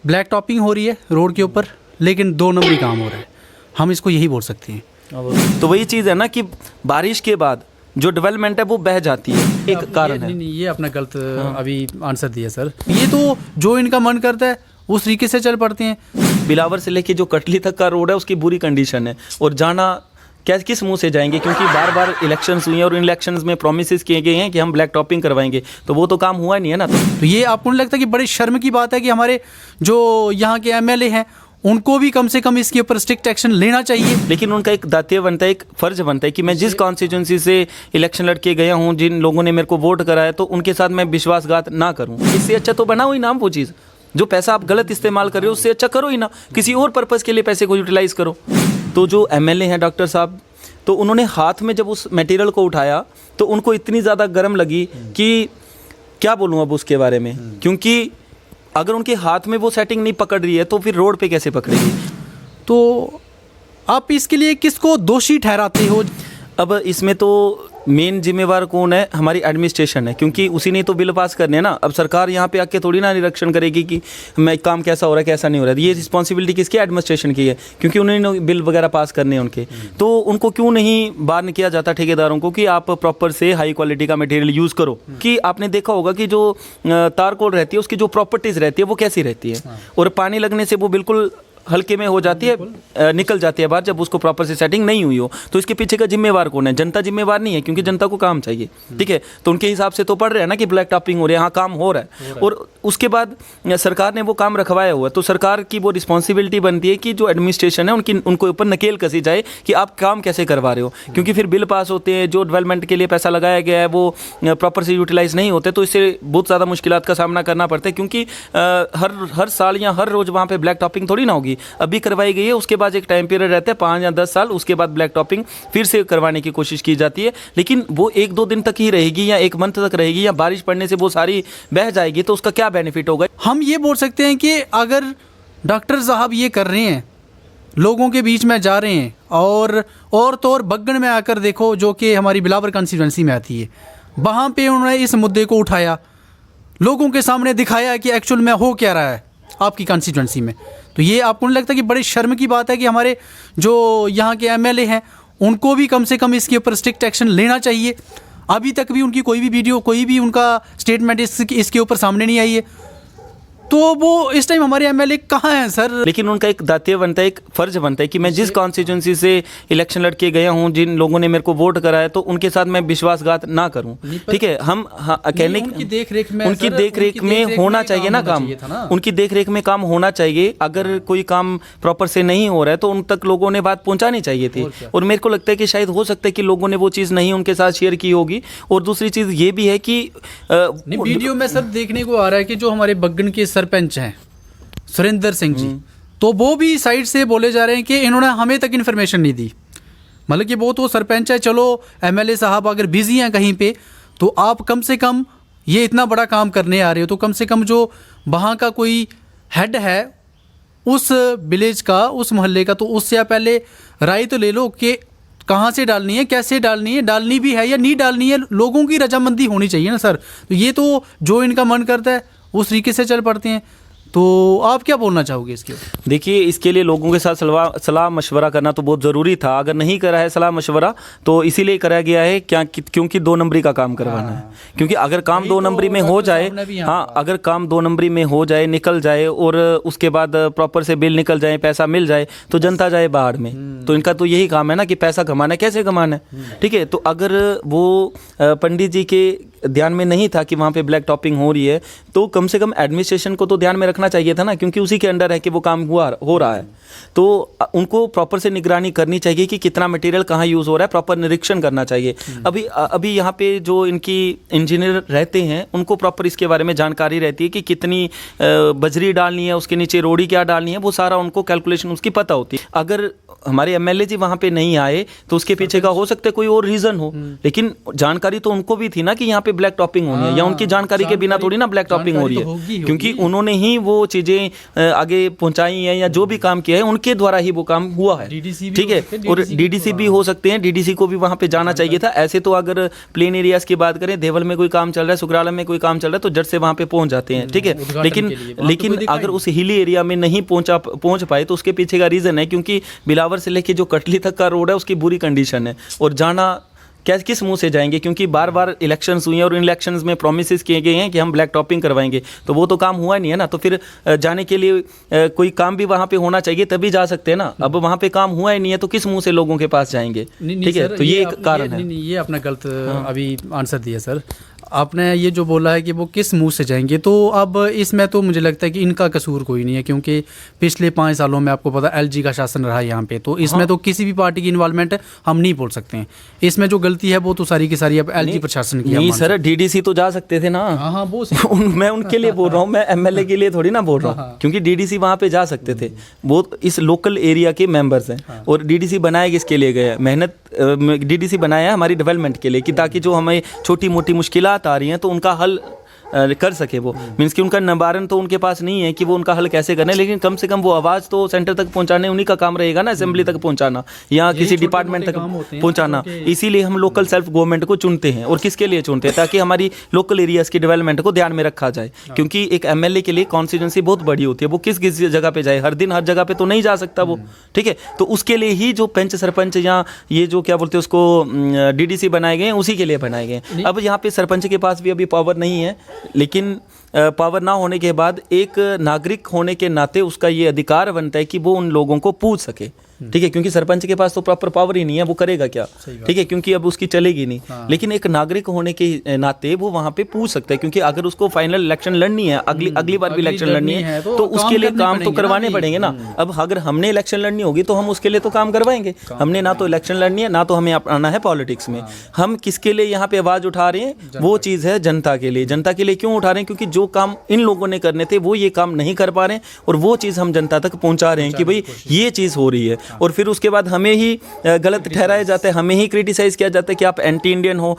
Black topping हो रही है रोड के ऊपर, लेकिन 2 नंबरी काम हो रहा है, हम इसको यही बोल सकते हैं। तो वही चीज़ है ना कि बारिश के बाद जो डेवलपमेंट है वो बह जाती है, एक कारण है। नहीं, ये अपना गलत अभी आंसर दिया सर। ये तो जो इनका मन करता है उस तरीके से चल पड़ते हैं। बिलावर से लेके जो कटली तक का रोड है उसकी बुरी कंडीशन है, और जाना क्या किस मुंह से जाएंगे, क्योंकि बार बार इलेक्शंस हुई हैं और इलेक्शंस में प्रॉमिसेस किए गए हैं कि हम ब्लैक टॉपिंग करवाएंगे, तो वो तो काम हुआ नहीं है ना। तो ये आपको नहीं लगता कि बड़ी शर्म की बात है कि हमारे जो यहाँ के एमएलए हैं उनको भी कम से कम इसके ऊपर स्ट्रिक्ट एक्शन लेना चाहिए? लेकिन उनका एक दायित्व बनता है, एक फर्ज बनता है कि मैं जिस कॉन्स्टिट्यूंसी से इलेक्शन लड़के गया हूँ, जिन लोगों ने मेरे को वोट कराया, तो उनके साथ मैं विश्वासघात ना करूँ। इससे अच्छा तो बनाओ ही ना वो चीज़, जो पैसा आप गलत इस्तेमाल कर रहे हो उससे अच्छा करो ही ना, किसी और पर्पज़ के लिए पैसे को यूटिलाइज़ करो। तो जो एमएलए हैं डॉक्टर साहब, तो उन्होंने हाथ में जब उस मटेरियल को उठाया तो उनको इतनी ज़्यादा गर्म लगी कि क्या बोलूँ अब उसके बारे में, क्योंकि अगर उनके हाथ में वो सेटिंग नहीं पकड़ रही है तो फिर रोड पे कैसे पकड़ेगी। तो आप इसके लिए किसको दोषी ठहराते हो? अब इसमें तो मेन जिम्मेवार कौन है? हमारी एडमिनिस्ट्रेशन है, क्योंकि उसी ने तो बिल पास करने हैं ना। अब सरकार यहाँ पे आके थोड़ी ना निरीक्षण करेगी कि मैं काम कैसा हो रहा है कैसा नहीं हो रहा है, ये रिस्पॉन्सिबिलिटी किसकी? एडमिनिस्ट्रेशन की है, क्योंकि उन्होंने बिल वगैरह पास करने हैं उनके। तो उनको क्यों नहीं वार्न किया जाता ठेकेदारों को कि आप प्रॉपर से हाई क्वालिटी का मटेरियल यूज़ करो? कि आपने देखा होगा कि जो तारकोल रहती है उसकी जो प्रॉपर्टीज़ रहती है वो कैसी रहती है, और पानी लगने से वो बिल्कुल हल्के में हो जाती है, निकल जाती है बाहर जब उसको प्रॉपर से सेटिंग नहीं हुई हो। तो इसके पीछे का जिम्मेवार कौन है? जनता जिम्मेवार नहीं है, क्योंकि जनता को काम चाहिए, ठीक है। तो उनके हिसाब से तो पढ़ रहे हैं ना कि ब्लैक टॉपिंग हो रही है, हाँ काम हो रहा है, और उसके बाद सरकार ने वो काम रखवाया हुआ है। तो सरकार की वो रिस्पॉन्सिबिलिटी बनती है कि जो एडमिनिस्ट्रेशन है उनके ऊपर नकेल कसी जाए कि आप काम कैसे करवा रहे हो, क्योंकि फिर बिल पास होते हैं, जो डेवलपमेंट के लिए पैसा लगाया गया है वो प्रॉपर से यूटिलाइज नहीं होते, तो इससे बहुत ज़्यादा मुश्किलात का सामना करना पड़ता है। क्योंकि हर साल या हर रोज़ वहाँ पर ब्लैक टॉपिंग थोड़ी ना होगी, अभी करवाई गई है, उसके बाद एक टाइम पीरियड रहता है 5 या 10 साल, उसके बाद ब्लैक टॉपिंग फिर से करवाने की कोशिश की जाती है, लेकिन वो 1-2 दिन तक ही रहेगी या 1 मंथ तक रहेगी, या बारिश पड़ने से वो सारी बह जाएगी, तो उसका क्या बेनिफिट होगा? हम ये बोल सकते हैं कि अगर डॉक्टर साहब ये कर रहे हैं, लोगों के बीच में जा रहे हैं, और तो और बग्गन में आकर देखो जो कि हमारी बिलावर कॉन्स्टिट्यूंसी में आती है, वहाँ पे उन्होंने इस मुद्दे को उठाया, लोगों के सामने दिखाया कि एक्चुअल में हो क्या रहा है आपकी कॉन्स्टिट्यूंसी में। तो ये आपको नहीं लगता कि बड़ी शर्म की बात है कि हमारे जो यहाँ के एमएलए हैं उनको भी कम से कम इसके ऊपर स्ट्रिक्ट एक्शन लेना चाहिए? अभी तक भी उनकी कोई भी वीडियो, कोई भी उनका स्टेटमेंट इसके ऊपर सामने नहीं आई है, तो वो इस टाइम हमारे एमएलए कहाँ हैं सर? लेकिन उनका एक दायित्व बनता है, एक फर्ज बनता है कि मैं जिस कॉन्स्टिट्यूंसी से इलेक्शन लड़के गया हूँ, जिन लोगों ने मेरे को वोट कराया, तो उनके साथ मैं विश्वासघात ना करूँ, ठीक है। हम कहने उनकी देख रेख में होना चाहिए ना काम, उनकी देख रेख में काम होना चाहिए। अगर कोई काम प्रॉपर से नहीं हो रहा है तो उन तक लोगों ने बात पहुँचानी चाहिए थी, और मेरे को लगता है कि शायद हो सकता है कि लोगों ने वो चीज़ नहीं उनके साथ शेयर की होगी। और दूसरी चीज़ ये भी है कि वीडियो में सर देखने को आ रहा है कि जो हमारे बग्गन के सरपंच हैं सुरेंद्र सिंह जी, तो वो भी साइड से बोले जा रहे हैं कि इन्होंने हमें तक इन्फॉर्मेशन नहीं दी। मतलब कि वो तो सरपंच है, चलो एमएलए साहब अगर बिजी हैं कहीं पे, तो आप कम से कम ये इतना बड़ा काम करने आ रहे हो, तो कम से कम जो वहाँ का कोई हेड है उस विलेज का, उस मोहल्ले का, तो उससे आप पहले राय तो ले लो कि कहाँ से डालनी है, कैसे डालनी है, डालनी भी है या नहीं डालनी है। लोगों की रजामंदी होनी चाहिए ना सर। तो ये तो जो इनका मन करता है उस तरीके से चल पड़ते हैं। तो आप क्या बोलना चाहोगे इसके? देखिए, इसके लिए लोगों के साथ सलाह मशवरा करना तो बहुत ज़रूरी था। अगर नहीं करा है सलाह मशवरा तो इसीलिए कराया गया है क्योंकि 2 नंबरी का काम करवाना है। क्योंकि अगर काम 2 नंबरी में हो जाए, हाँ, अगर काम 2 नंबरी में हो जाए, निकल जाए, और उसके बाद प्रॉपर से बिल निकल जाए, पैसा मिल जाए, तो जनता जाए बाहर में। तो इनका तो यही काम है ना कि पैसा कमाना है, कैसे कमाना है, ठीक है। तो अगर वो पंडित जी के ध्यान में नहीं था कि वहाँ पे ब्लैक टॉपिंग हो रही है, तो कम से कम एडमिनिस्ट्रेशन को तो ध्यान में रखना चाहिए था ना, क्योंकि उसी के अंडर है कि वो काम हो रहा है। तो उनको प्रॉपर से निगरानी करनी चाहिए कि कितना मटेरियल कहाँ यूज़ हो रहा है, प्रॉपर निरीक्षण करना चाहिए। अभी यहाँ पे जो इनकी इंजीनियर रहते हैं उनको प्रॉपर इसके बारे में जानकारी रहती है कि कितनी बजरी डालनी है, उसके नीचे रोड़ी क्या डालनी है, वो सारा उनको कैलकुलेशन उसकी पता होती है। अगर हमारे एमएलए जी वहाँ पे नहीं आए तो उसके पीछे का हो सकता है कोई और रीज़न हो, लेकिन जानकारी तो उनको भी थी ना कि यहाँ पे पे ब्लैक टॉपिंग होनी है, या उनकी जानकारी के बिना थोड़ी ना ब्लैक टॉपिंग हो रही जानकारी तो होगी है, ही क्योंकि होगी। उन्होंने ही वो चीज़ें आगे पहुंचाई हैं या जो भी काम किया है उनके द्वारा ही वो काम हुआ है। DDC भी ठीक हो है, सकते हैं, और DDC डीडीसी भी हो सकते हैं, डीडीसी को भी वहाँ पे जाना चाहिए था। ऐसे तो अगर प्लेन एरियाज की बात करें, देवल में कोई काम चल रहा है, सुकराला में कोई काम चल रहा है, तो जट से वहाँ पे पहुँच जाते हैं। ठीक है, उद्घाटन लेकिन के लिए। वहाँ तो कोई दिखा अगर ही उस हिली एरिया में नहीं पहुँच पाए तो उसके पीछे का रीज़न है क्योंकि बिलावर से लेके जो कटली तक का रोड है उसकी बुरी कंडीशन है, और जाना किस मुंह से जाएंगे, क्योंकि बार बार इलेक्शंस हुए हैं और इन इलेक्शंस में प्रोमिस किए गए हैं कि हम ब्लैक टॉपिंग करवाएंगे, तो वो तो काम हुआ नहीं है ना। तो फिर जाने के लिए कोई काम भी वहाँ पे होना चाहिए तभी जा सकते हैं ना। अब वहाँ पे काम हुआ ही नहीं है तो किस मुंह से लोगों के पास जाएंगे। ठीक है, तो ये एक कारण है। नहीं, ये अपना गलत अभी आंसर दिया सर आपने। ये जो बोला है कि वो किस मुंह से जाएंगे, तो अब इसमें तो मुझे लगता है कि इनका कसूर कोई नहीं है, क्योंकि पिछले 5 सालों में आपको पता एलजी का शासन रहा है यहाँ पे, तो इसमें तो किसी भी पार्टी की इन्वॉल्वमेंट हम नहीं बोल सकते हैं। इसमें जो गलती है वो तो सारी की सारी अब एलजी प्रशासन की है। नहीं सर, डीडीसी तो जा सकते थे ना। हाँ वो मैं उनके लिए बोल रहा हूँ, मैं एमएलए के लिए थोड़ी ना बोल रहा हूँ, क्योंकि डीडीसी वहाँ पे जा सकते थे। वो इस लोकल एरिया के मेंबर्स हैं, और डीडीसी बनाया किसके लिए गया है? मेहनत डीडीसी बनाया है हमारी डेवलपमेंट के लिए, कि ताकि जो हमें छोटी मोटी मुश्किलात आ रही हैं तो उनका हल कर सके। वो मीन्स कि उनका निवारण तो उनके पास नहीं है कि वो उनका हल कैसे करना है, लेकिन कम से कम वो आवाज़ तो सेंटर तक पहुंचाने उन्हीं का काम रहेगा ना, असेंबली तक पहुंचाना या किसी डिपार्टमेंट तक पहुंचाना। इसीलिए हम लोकल सेल्फ गवर्नमेंट को चुनते हैं। और किसके लिए चुनते हैं? ताकि हमारी लोकल एरियाज की डेवलपमेंट को ध्यान में रखा जाए, क्योंकि एक एमएलए के लिए कॉन्स्टिट्यूंसी बहुत बड़ी होती है। वो किस किस जगह पे जाए, हर दिन हर जगह पे तो नहीं जा सकता वो। ठीक है, तो उसके लिए ही जो पंच सरपंच या ये जो क्या बोलते हैं उसको डीडीसी बनाए गए हैं, उसी के लिए बनाए गए हैं। अब यहाँ पे सरपंच के पास भी अभी पावर नहीं है, लेकिन पावर ना होने के बाद एक नागरिक होने के नाते उसका ये अधिकार बनता है कि वो उन लोगों को पूछ सके। ठीक है, क्योंकि सरपंच के पास तो प्रॉपर पावर ही नहीं है, वो करेगा क्या? ठीक है, क्योंकि अब उसकी चलेगी नहीं। लेकिन एक नागरिक होने के नाते वो वहाँ पे पूछ सकता है, क्योंकि अगर उसको फाइनल इलेक्शन लड़नी है, अगली बार भी इलेक्शन लड़नी है, तो उसके लिए काम तो करवाने पड़ेंगे ना। अब अगर हमने इलेक्शन लड़नी होगी तो हम उसके लिए तो काम करवाएंगे। हमने ना तो इलेक्शन लड़नी है, ना तो हमें आना है पॉलिटिक्स में। हम किसके लिए यहाँ पे आवाज़ उठा रहे हैं? वो चीज़ है जनता के लिए। जनता के लिए क्यों उठा रहे हैं? क्योंकि जो काम इन लोगों ने करने थे वो ये काम नहीं कर पा रहे हैं, और वो चीज़ हम जनता तक पहुँचा रहे हैं कि भाई ये चीज़ हो रही है। और फिर उसके बाद हमें ही गलत ठहराया जाता है, हमें ही क्रिटिसाइज़ किया जाता है कि आप एंटी इंडियन हो,